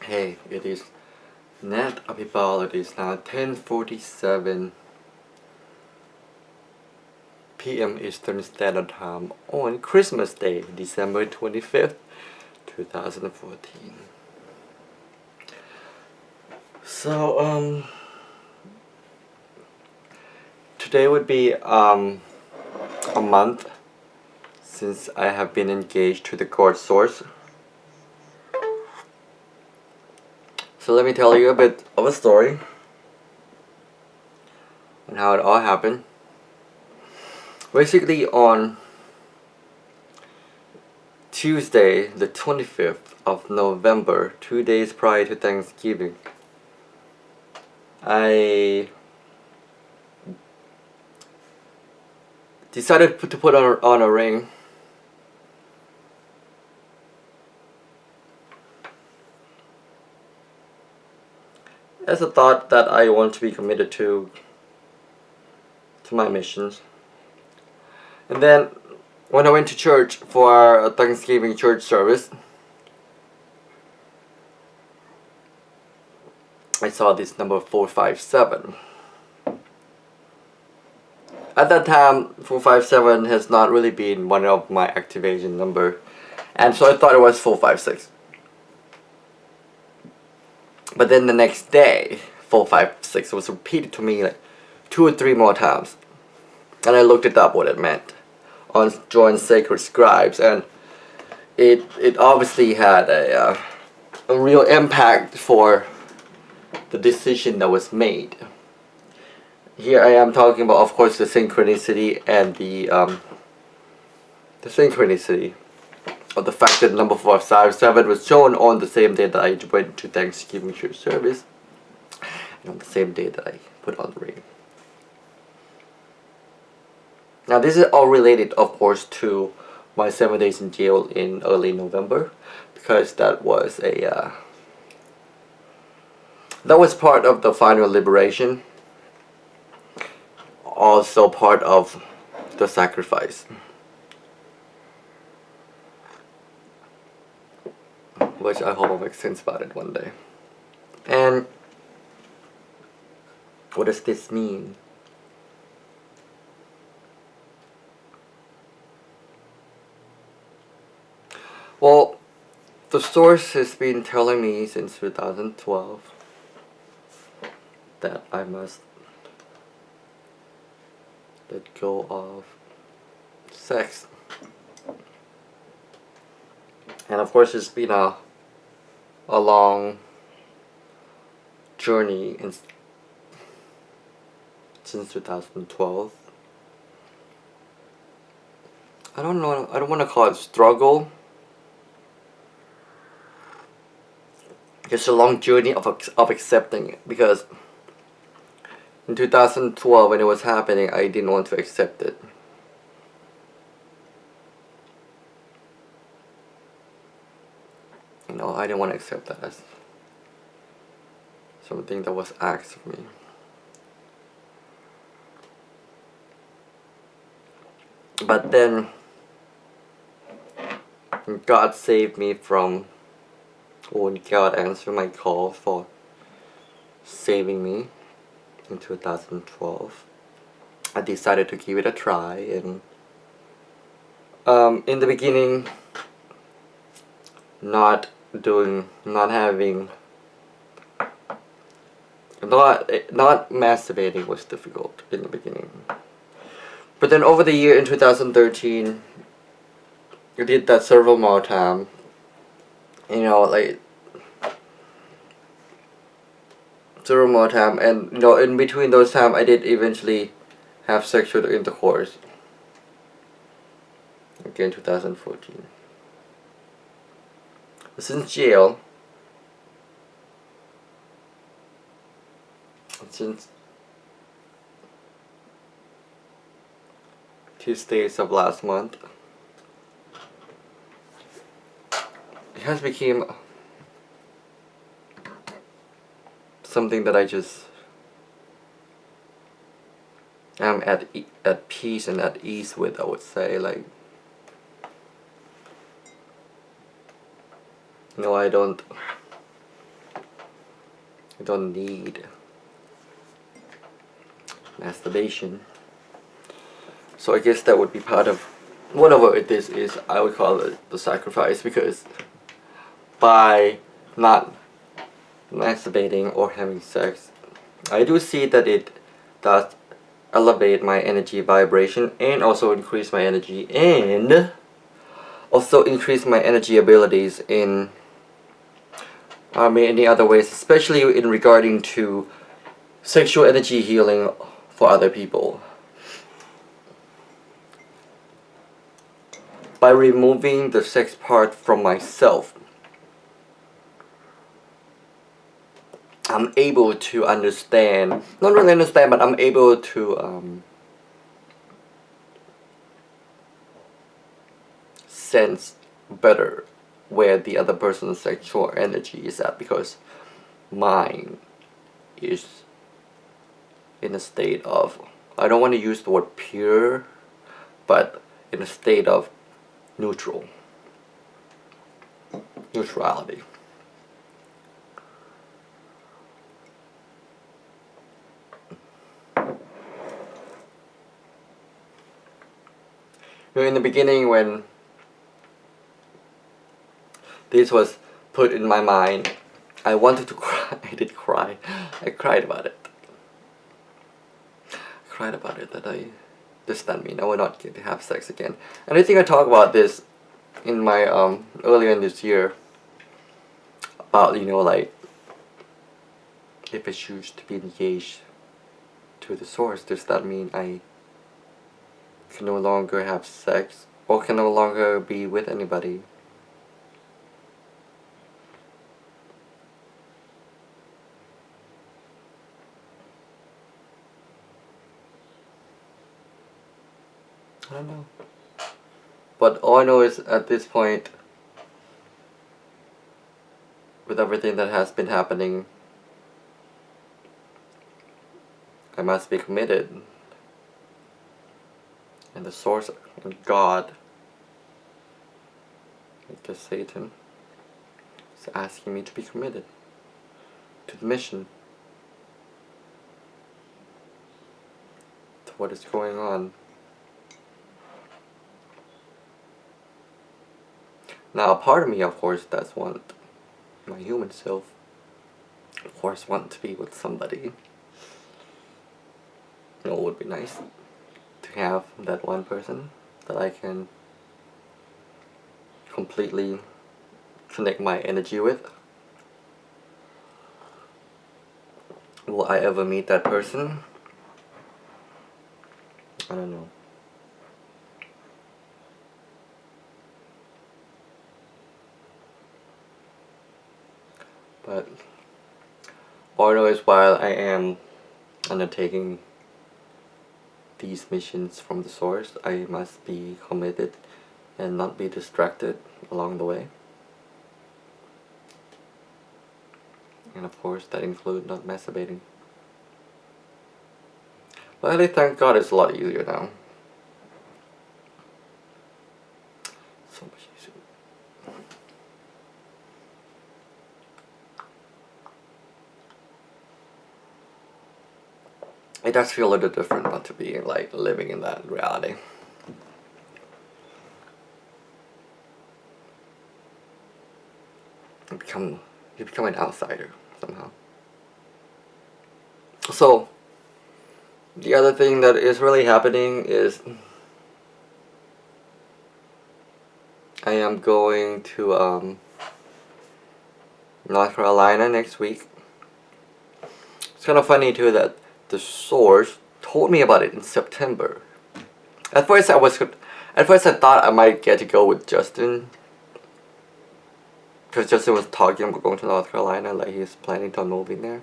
Hey, it is Apibal. It is now 10:47 p.m. Eastern Standard Time on Christmas Day, December 25th, 2014. So, today would be a month since I have been engaged to the court source. So let me tell you a bit of a story and how it all happened. Basically, on Tuesday, the 25th of November, 2 days prior to Thanksgiving, I decided to put on a ring. As a thought that I want to be committed to my missions. And then when I went to church for a Thanksgiving church service, I saw this number 457. At that time, 457 has not really been one of my activation number, and so I thought it was 456. But then the next day, 456 was repeated to me like 2 or 3 more times. And I looked it up what it meant on Join Sacred Scribes, and it obviously had a real impact for the decision that was made. Here I am talking about, of course, the synchronicity and the synchronicity of the fact that number 457 was shown on the same day that I went to Thanksgiving church service, and on the same day that I put on the ring. Now this is all related, of course, to my 7 days in jail in early November, because that was part of the final liberation, also part of the sacrifice, which I hope will make sense about it one day. And what does this mean? Well, the source has been telling me since 2012 that I must let go of sex. And of course it's been a long journey since 2012. I don't want to call it struggle. Just a long journey of accepting it, because in 2012 when it was happening, I didn't want to accept it. I didn't want to accept that as something that was asked of me. But then God saved me from, when God answered my call for saving me in 2012, I decided to give it a try. And in the beginning, not masturbating was difficult in the beginning. But then over the year in 2013, I did that several more times. Several more times, and in between those times I did eventually have sexual intercourse. Again, 2014. Since jail, since Tuesdays of last month, it has become something that I just am at peace and at ease with, I would say. Like, I don't I don't need masturbation. So I guess that would be part of whatever this is. I would call it the sacrifice, because by not masturbating or having sex, I do see that it does elevate my energy vibration and also increase my energy and also increase my energy abilities in many other ways, especially in regarding to sexual energy healing for other people. By removing the sex part from myself, I'm able to understand, not really understand, but I'm able to sense better where the other person's sexual energy is at, because mine is in a state of, I don't want to use the word pure, but in a state of neutrality. In the beginning, when this was put in my mind, I wanted to cry. I did cry. I cried about it. That does that mean I will not get to have sex again? And I think I talked about this in my earlier in this year, about, you know, like, if I choose to be engaged to the source, does that mean I can no longer have sex or can no longer be with anybody? I don't know. But all I know is, at this point, with everything that has been happening, I must be committed. And the source, and God, like Satan, is asking me to be committed to the mission, to what is going on. Now, a part of me, of course, does want, my human self, of course, want to be with somebody. You know, it would be nice to have that one person that I can completely connect my energy with. Will I ever meet that person? I don't know. But all I know is, while I am undertaking these missions from the source, I must be committed and not be distracted along the way. And of course, that includes not masturbating. But I thank God it's a lot easier now. So much easier. It does feel a little different not to be like living in that reality. You become an outsider somehow. So the other thing that is really happening is I am going to North Carolina next week. It's kind of funny too that the source told me about it in September. At first I thought I might get to go with Justin, because Justin was talking about going to North Carolina, like he's planning on moving there.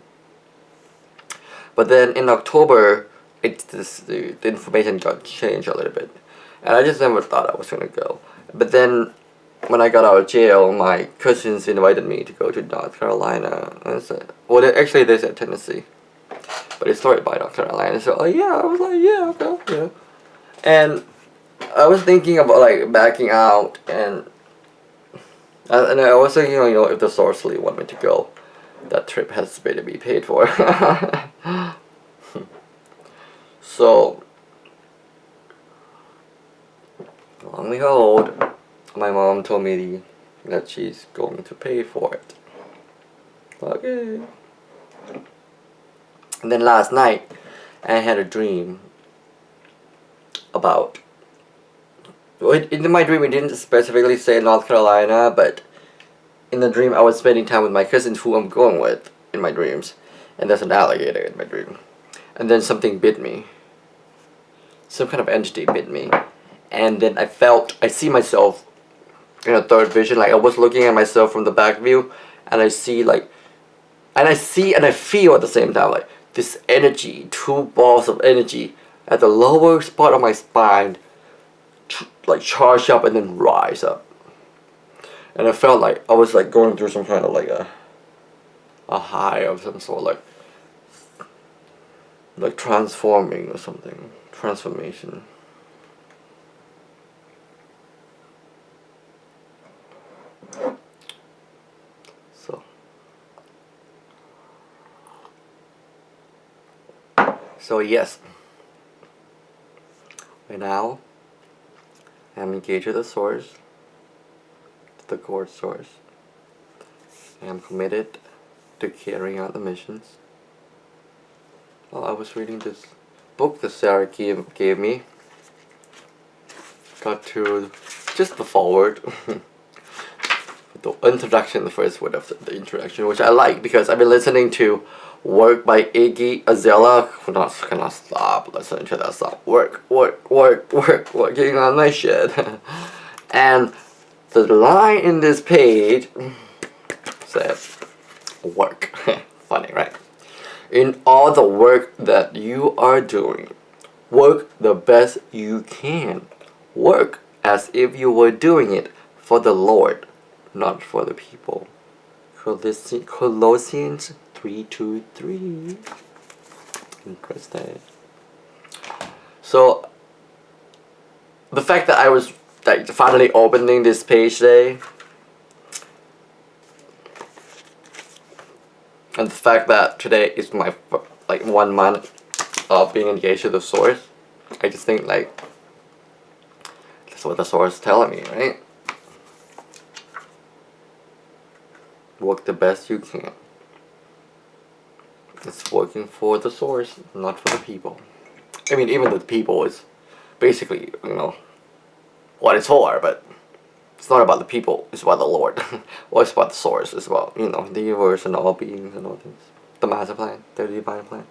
But then in October, the information got changed a little bit, and I just never thought I was gonna go. But then when I got out of jail, my cousins invited me to go to North Carolina. And I said, well, actually they said Tennessee, but it started by North Carolina. So yeah, I was like, yeah, okay, yeah. And I was thinking about like backing out, and I was thinking, you know, if the source really want me to go. that trip has to be paid for. So, lo and behold, my mom told me that she's going to pay for it. Okay. And then last night, I had a dream about. In my dream, it didn't specifically say North Carolina, but in the dream, I was spending time with my cousins who I'm going with in my dreams. And there's an alligator in my dream. And then something bit me. Some kind of entity bit me. And then I see myself in a third vision. Like I was looking at myself from the back view. And I see like, and I feel at the same time like this energy, 2 balls of energy at the lower spot of my spine, like charge up and then rise up. And I felt like I was like going through some kind of like a high of some sort, like transforming or something, transformation. So yes, right now I'm engaged with the source, the core source. I am committed to carrying out the missions. Well, I was reading this book that Sarah gave me. Got to just the forward. The introduction, the first word of the introduction, which I like because I've been listening to Work by Iggy Azalea. Cannot stop listening to that song. Working on my shit. And the line in this page says, work. Funny, right? In all the work that you are doing, work the best you can. Work as if you were doing it for the Lord, not for the people. Colossians 3:2-3. Interesting. So the fact that I was like finally opening this page today, and the fact that today is my like 1 month of being engaged with the source, I just think like that's what the source is telling me, right? Work the best you can. It's working for the source, not for the people. I mean, even the people is basically, what it's for, but it's not about the people, it's about the Lord. Well, it's about the source, it's about, the universe and all beings and all things. The master plan, the divine plan.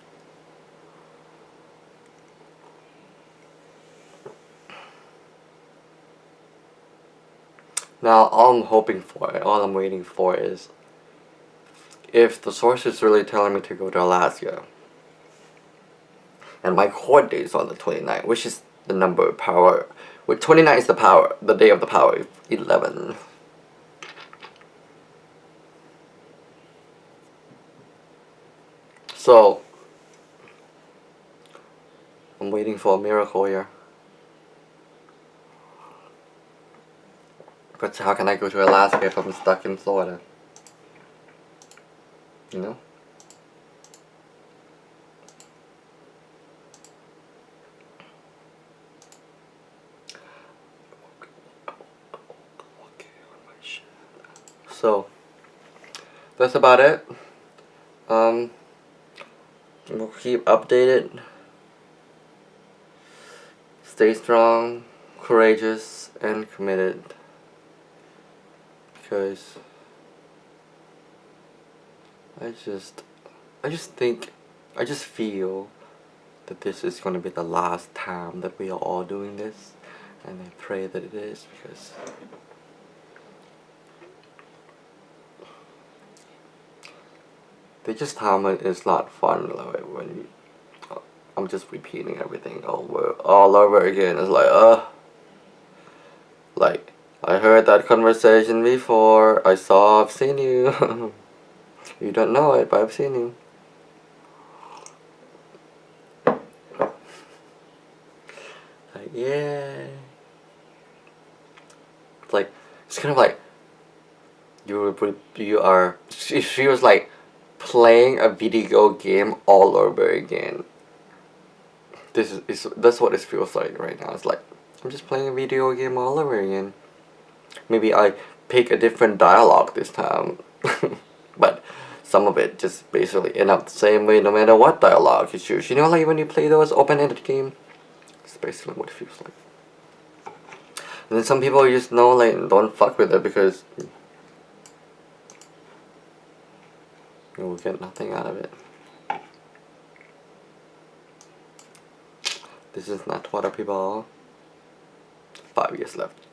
Now, all I'm hoping for, all I'm waiting for is if the source is really telling me to go to Alaska, and my court date is on the 29th, which is the number of power. With 29 is the power, the day of the power, 11. So, I'm waiting for a miracle here. But how can I go to Alaska if I'm stuck in Florida? You know? So, that's about it. We'll keep updated. Stay strong, courageous, and committed. Because I just feel that this is going to be the last time that we are all doing this, and I pray that it is, because they just time it is not fun, like when I'm just repeating everything all over again. It's like I heard that conversation before. I've seen you. You don't know it, but I've seen you. Like, yeah. It's kind of like you are. It feels like playing a video game all over again. That's what it feels like right now. It's like I'm just playing a video game all over again. Maybe I pick a different dialogue this time, but some of it just basically end up the same way no matter what dialogue you choose. You know, like when you play those open-ended games, it's basically what it feels like. And then some people just know, like, don't fuck with it because you'll get nothing out of it. This is Nattawat Apibal. 5 years left.